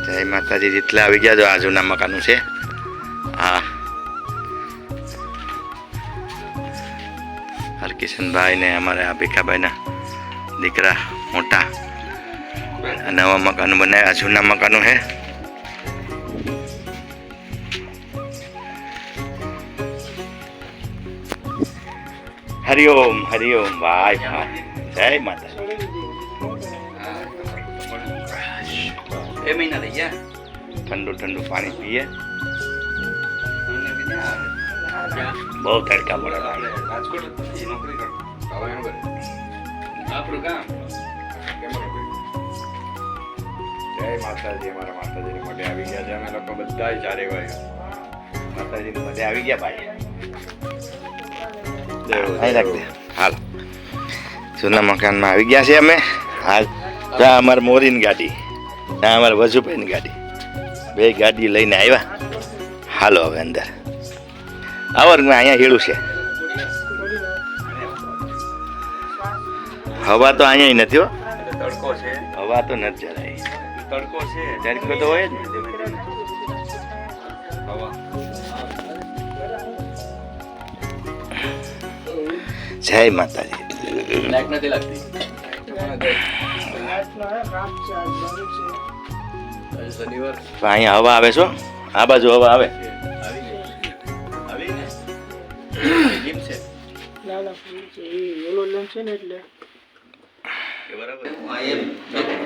જય માતાજી. જેટલા આવી ગયા જો આ જૂના મકાનનું છે. હા, હરકિશનભાઈ ને અમારે આ ભીખાભાઈના દીકરા મોટા નવા મકાન બનાવ્યા. જૂના મકાનો છે. હરિઓમ હરિઓમ ભાઈ ભાઈ. જય માતાજી. એ મહિના થઈ ગયા. ઠંડુ ઠંડુ પાણી પીએ. બહુ તડકા પડે. રાજકોટ નોકરી કરતો આપણું કામ. જય માતાજી. અમારા માતાજીને માટે આવી ગયા છે. અમે લોકો બધા ચારે ભાઈ માતાજીને માટે આવી ગયા ભાઈ. હાલ જૂના મકાનમાં આવી ગયા છે અમે. હાલ ત્યાં અમારે મોરીની ગાડી, ત્યાં અમારે વજુભાઈની ગાડી, બે ગાડી લઈને આવ્યા. હાલો હવે અંદર આવર. અહીંયા હેડું છે. હવા તો અહીંયા નથી હો. તડકો છે. હવા તો નથી જરાય. તડકો છે. તડકો તો હોય જ ને. હવા જય માતાજી. લાઈટ નથી લાગતી. શનિવાર અહીંયા હવા આવે છો. આ બાજુ હવા આવે.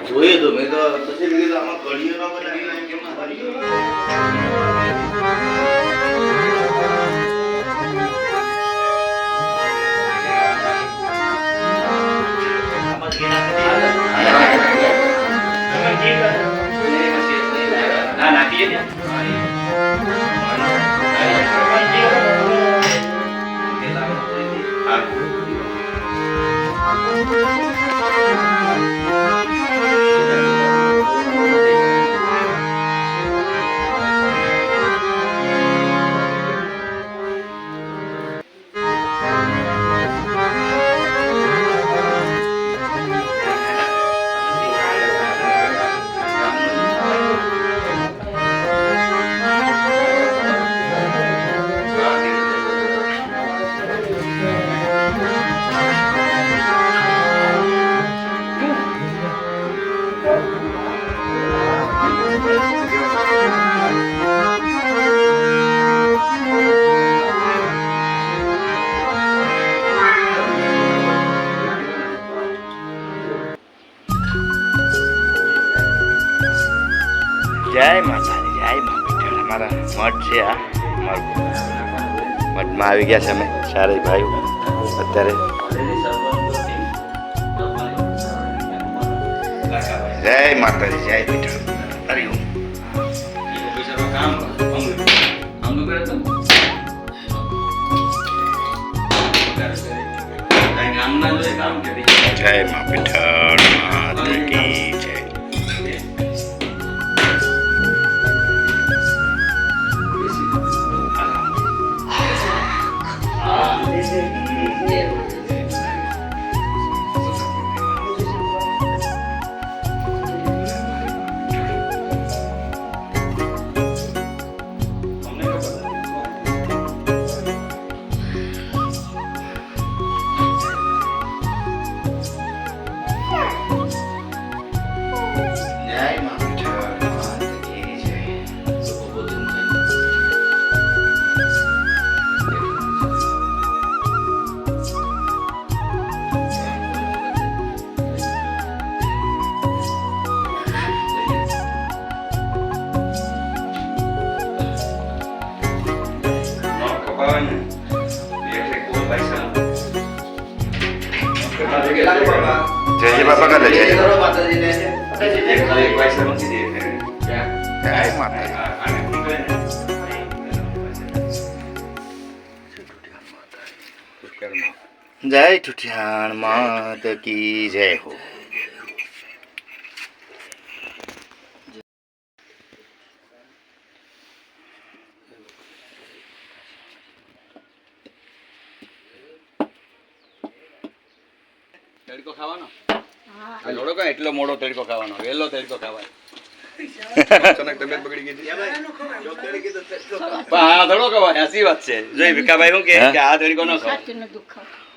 જોઈએ તો મેં તો પછી કીધું આમાં કડીઓ ન બનાવી કેમ જય માતાજી. જય મા બેઠા. અમારા મઠ છે. આ અમારું મઠમાં આવી ગયા છે અમે ચારેય ભાઈઓ અત્યારે. જય માતાજી. જય બેઠા. હરિઓમ. જય મા બેઠા. માતા કી જય. જય બાપા કરે છે. જય માતા. જય ઠુઠિયાણ માત કી જય હો. તડકો ખાવાનો? હા, લોડો કા એટલો મોડો તડકો ખાવાનો, વેલો તડકો ખાવાનો. હા થોડો ખવાય સાચી વાત છે જોઈ ભીખાભાઈ શું કે કે આ તડકો ન ખવાય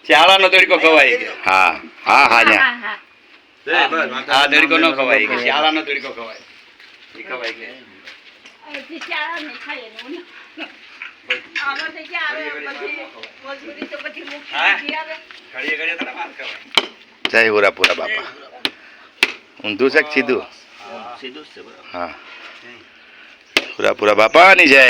ચાળાનો તડકો ખવાય કે હા હા હા ન્યા. આ તડકો ન ખવાય કે ચાળાનો તડકો ખવાય એ ખવાય કે ઘડીએ ઘડીએ તો માર ખવાય જય હુરાપુરા બાપા. ઊંધું છે કે સીધું? સીધું જ છે બરાબર હા. હુરાપુરા બાપાની જય.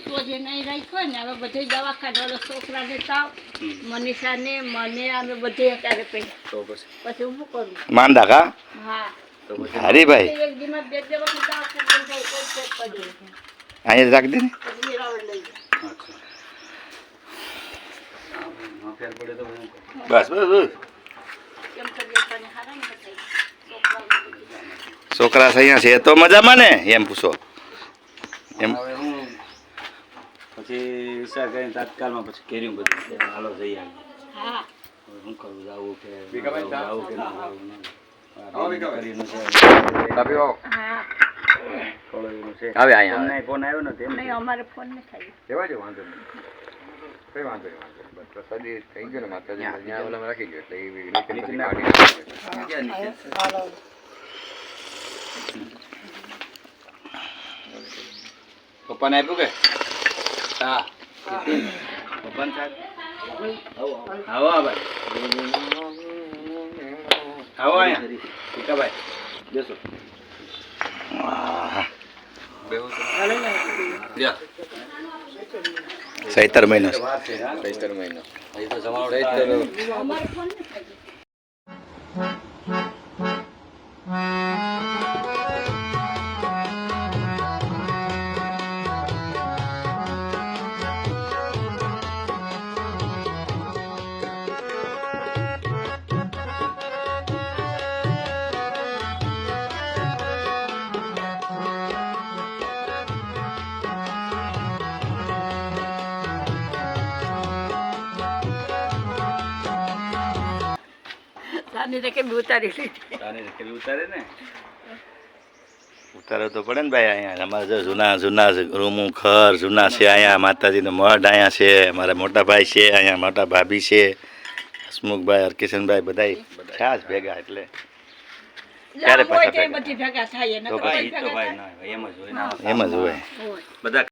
સોજે નહીં રાખ્યો ને હવે બધે દવાખાને ઓલો છોકરાને તાવ મનીષાને મને અમે બધે અત્યારે તો પછી પછી હું કરું માંદા કા હા તો પછી હરીભાઈ એક દીમાં બે વખત દવાખાને લઈ જાય કોઈ ચેક કર્યું અહીંયા રાખ દે ને. પછી નિરાવર લઈ જાય હા ફેર પડે તો હું બસ બસ બસ. કેમ તબિયત પાણી હારા ને બધાય? છોકરાઓને છોકરા અહીંયા છે તો મજામાં ને એમ પૂછો એમ. હવે હું પછી વિચાર કરીને તાત્કાલમાં પછી કેર્યું બધું હાલો જઈ આવી હા હવે શું કરું જાવું કે ભીખાભાઈ, જાવું કે ના જાવું આવો ભીખાભાઈ. કરીને છે હા થોડો એનું છે આવે અહીંયા તમને ફોન આવ્યો ને તેમ નહીં અમારે ફોન નહીં થાય જવા દો વાંધો નહીં કઈ વાંધો નહીં વાંધો નહીં. બસ પ્રસાદી થઈ ગયો ને માતાજી ત્યાં ઓલામાં રાખી ગયો એટલે એ નીચે પછી કાઢી નાખી. પપ્પાને આપ્યું કે હા પપ્પાને સાહેબ આવો ભાઈ આવો અહીંયા ભીખાભાઈ બેસો આહ, બેહું છું. લ્યો. સૈતર મહિનો છે. વાત છે હા ચૈતર મહિનો હજી તો જમાડો અમારે ફોન નહીં થાય તાની રે કે ઉતારી લીધી તારે રકેબી ઉતારે ને ઉતારો તો પડે ને ભાઈ અહીંયા અમારે જો જૂના જૂના રૂમું ઘર જૂના છે અહીંયા માતાજીનો મઢ અહીંયા છે મારા મોટા ભાઈ છે અહીંયા મોટા ભાભી છે હસમુખભાઈ હરકિશનભાઈ બધાય થયા જ ભેગા એટલે ક્યારે હોય પાછા તે ભેગા? બધી ભેગા થાય ને તો તો કોઈ ભાઈ તો ભેગા ભાઈ થાય ના એમ જ હોય ના એમ જ હોય હોય બધા